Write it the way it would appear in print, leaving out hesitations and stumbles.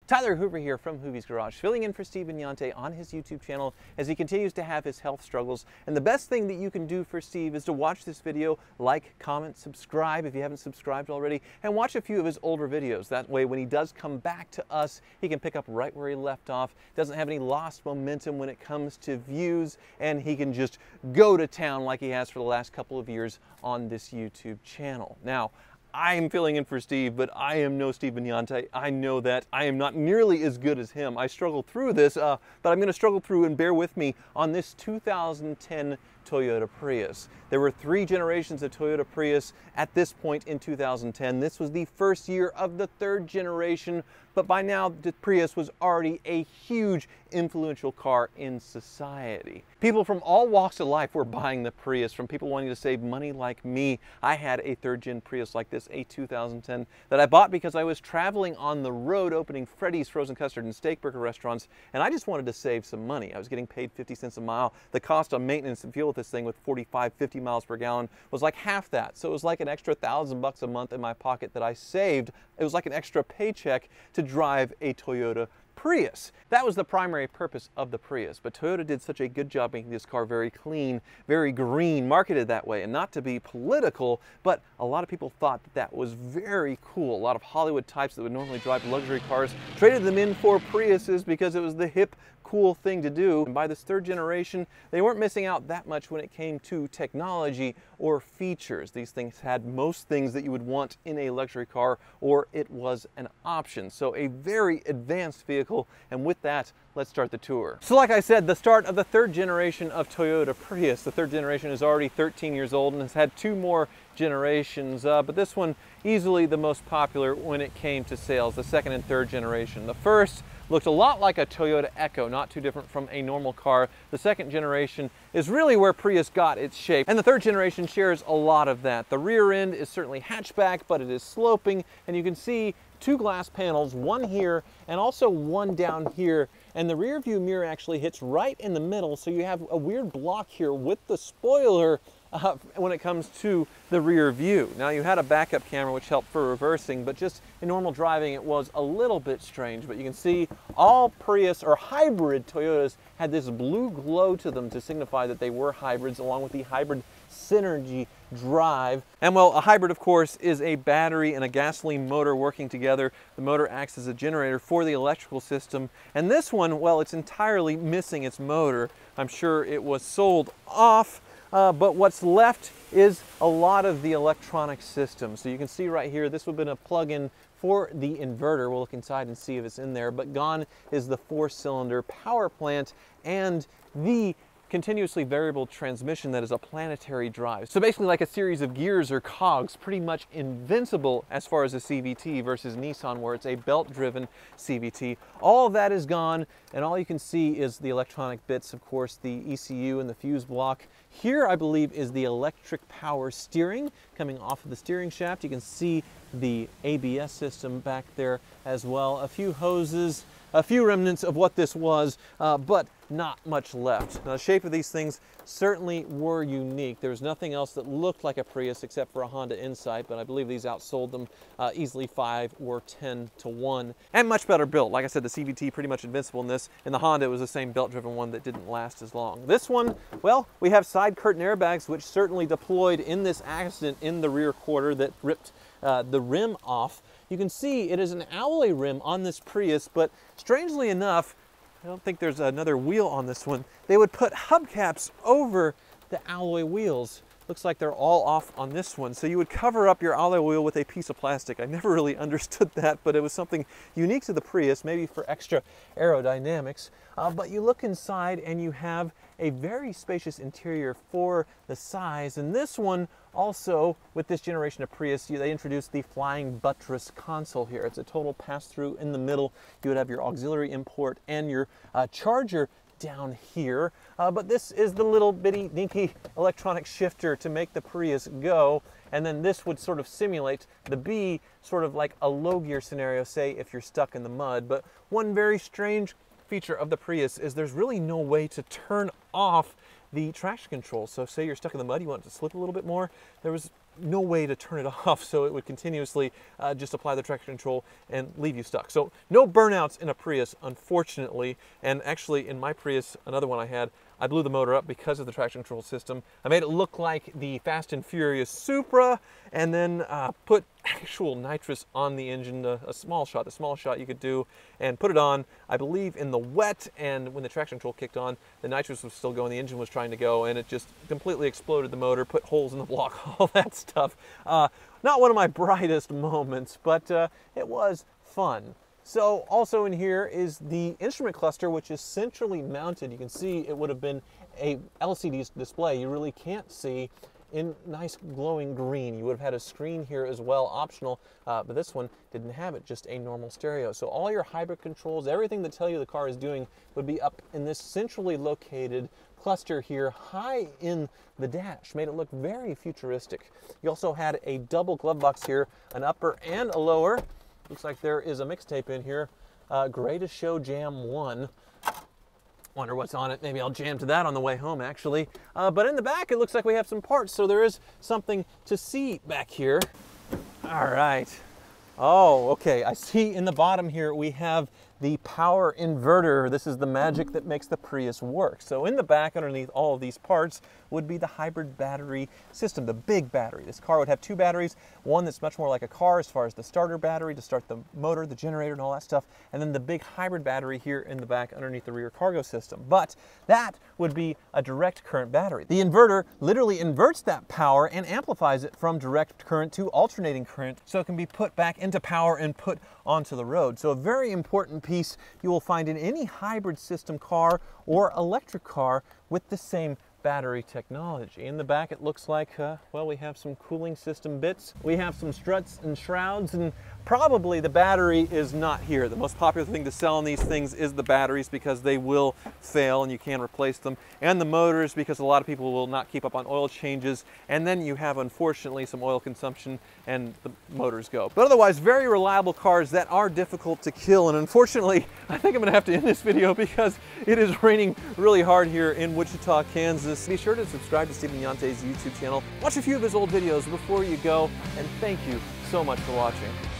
Tyler Hoover here from Hoovie's Garage, filling in for Steve Vignante on his YouTube channel as he continues to have his health struggles. And the best thing that you can do for Steve is to watch this video, like, comment, subscribe if you haven't subscribed already, and watch a few of his older videos. That way, when he does come back to us, he can pick up right where he left off, doesn't have any lost momentum when it comes to views, and he can just go to town like he has for the last couple of years on this YouTube channel. Now, I'm filling in for Steve, but I am no Steve Vignante. I know that. I am not nearly as good as him. I struggled through this, but I'm going to struggle through and bear with me on this 2010 Toyota Prius. There were 3 generations of Toyota Prius at this point in 2010. This was the first year of the 3rd generation, but by now the Prius was already a huge influential car in society. People from all walks of life were buying the Prius, from people wanting to save money like me. I had a 3rd gen Prius like this, a 2010, that I bought because I was traveling on the road opening Freddy's Frozen Custard and Steak Burger restaurants, and I just wanted to save some money. I was getting paid 50 cents a mile. The cost of maintenance and fuel with this thing with 45, 50 miles per gallon was like half that. So it was like an extra $1,000 a month in my pocket that I saved. It was like an extra paycheck to drive a Toyota Prius. That was the primary purpose of the Prius, but Toyota did such a good job making this car very clean, very green, marketed that way, and not to be political, but a lot of people thought that that was very cool. A lot of Hollywood types that would normally drive luxury cars traded them in for Priuses because it was the hip, cool thing to do. And by this 3rd generation, they weren't missing out that much when it came to technology or features. These things had most things that you would want in a luxury car, or it was an option. So a very advanced vehicle, and with that, let's start the tour. So like I said, the start of the 3rd generation of Toyota Prius. The 3rd generation is already 13 years old and has had 2 more generations, but this one easily the most popular when it came to sales, the 2nd and 3rd generation. The first looked a lot like a Toyota Echo, not too different from a normal car. The 2nd generation is really where Prius got its shape, and the 3rd generation shares a lot of that. The rear end is certainly hatchback, but it is sloping, and you can see 2 glass panels, one here and also one down here, and the rear view mirror actually hits right in the middle, so you have a weird block here with the spoiler when it comes to the rear view. Now, you had a backup camera which helped for reversing, but just in normal driving it was a little bit strange. But you can see all Prius or hybrid Toyotas had this blue glow to them to signify that they were hybrids, along with the hybrid synergy drive. And well, a hybrid of course is a battery and a gasoline motor working together. The motor acts as a generator for the electrical system, and this one, well, it's entirely missing its motor. I'm sure it was sold off, but what's left is a lot of the electronic system. So you can see right here, this would have been a plug-in for the inverter. We'll look inside and see if it's in there, but gone is the 4-cylinder power plant and the continuously variable transmission that is a planetary drive. So basically like a series of gears or cogs, pretty much invincible as far as a CVT versus Nissan where it's a belt-driven CVT. All of that is gone, and all you can see is the electronic bits, of course, the ECU and the fuse block. Here, I believe, is the electric power steering coming off of the steering shaft. You can see the ABS system back there as well. A few hoses, a few remnants of what this was, but not much left. Now, the shape of these things certainly were unique. There was nothing else that looked like a Prius except for a Honda Insight, but I believe these outsold them easily 5 or 10 to 1. And much better built. Like I said, the CVT pretty much invincible in this. In the Honda, it was the same belt-driven one that didn't last as long. This one, well, we have side curtain airbags, which certainly deployed in this accident in the rear quarter that ripped the rim off. You can see it is an alloy rim on this Prius, but strangely enough, I don't think there's another wheel on this one. They would put hubcaps over the alloy wheels. Looks like they're all off on this one. So you would cover up your alloy wheel with a piece of plastic. I never really understood that, but it was something unique to the Prius, maybe for extra aerodynamics. But you look inside and you have a very spacious interior for the size. And this one also, with this generation of Prius, they introduced the flying buttress console here. It's a total pass-through in the middle. You would have your auxiliary import and your charger down here, but this is the little bitty dinky electronic shifter to make the Prius go, and then this would sort of simulate the B, sort of like a low gear scenario, say if you're stuck in the mud. But one very strange feature of the Prius is there's really no way to turn off the traction control. So say you're stuck in the mud, you want it to slip a little bit more, there was no way to turn it off, so it would continuously just apply the traction control and leave you stuck. So no burnouts in a Prius, unfortunately. And actually in my Prius, another one I had, I blew the motor up because of the traction control system. I made it look like the Fast and Furious Supra, and then put actual nitrous on the engine, a small shot, the smallest shot you could do, and put it on, I believe, in the wet, and when the traction control kicked on, the nitrous was still going, the engine was trying to go, and it just completely exploded the motor, put holes in the block, all that stuff. Not one of my brightest moments, but it was fun. So also in here is the instrument cluster, which is centrally mounted. You can see it would have been a LCD display. You really can't see in nice glowing green. You would have had a screen here as well, optional, but this one didn't have it, just a normal stereo. So all your hybrid controls, everything that tell you the car is doing would be up in this centrally located cluster here, high in the dash. Made it look very futuristic. You also had a double glove box here, an upper and a lower. Looks like there is a mixtape in here, Greatest Show Jam 1. Wonder what's on it. Maybe I'll jam to that on the way home, actually. But in the back, it looks like we have some parts, so there is something to see back here. All right. Oh, okay. I see in the bottom here we have the power inverter. This is the magic that makes the Prius work. So in the back, underneath all of these parts, would be the hybrid battery system, the big battery. This car would have two batteries, one that's much more like a car as far as the starter battery to start the motor, the generator, and all that stuff, and then the big hybrid battery here in the back underneath the rear cargo system. But that would be a direct current battery. The inverter literally inverts that power and amplifies it from direct current to alternating current, so it can be put back into power and put onto the road. So a very important piece you will find in any hybrid system car or electric car with the same battery technology. In the back, it looks like, well, we have some cooling system bits. We have some struts and shrouds, and probably the battery is not here. The most popular thing to sell on these things is the batteries, because they will fail and you can replace them, and the motors, because a lot of people will not keep up on oil changes, and then you have, unfortunately, some oil consumption and the motors go. But otherwise, very reliable cars that are difficult to kill, and unfortunately, I think I'm gonna have to end this video because it is raining really hard here in Wichita, Kansas. Be sure to subscribe to Steven Yante's YouTube channel. Watch a few of his old videos before you go, and thank you so much for watching.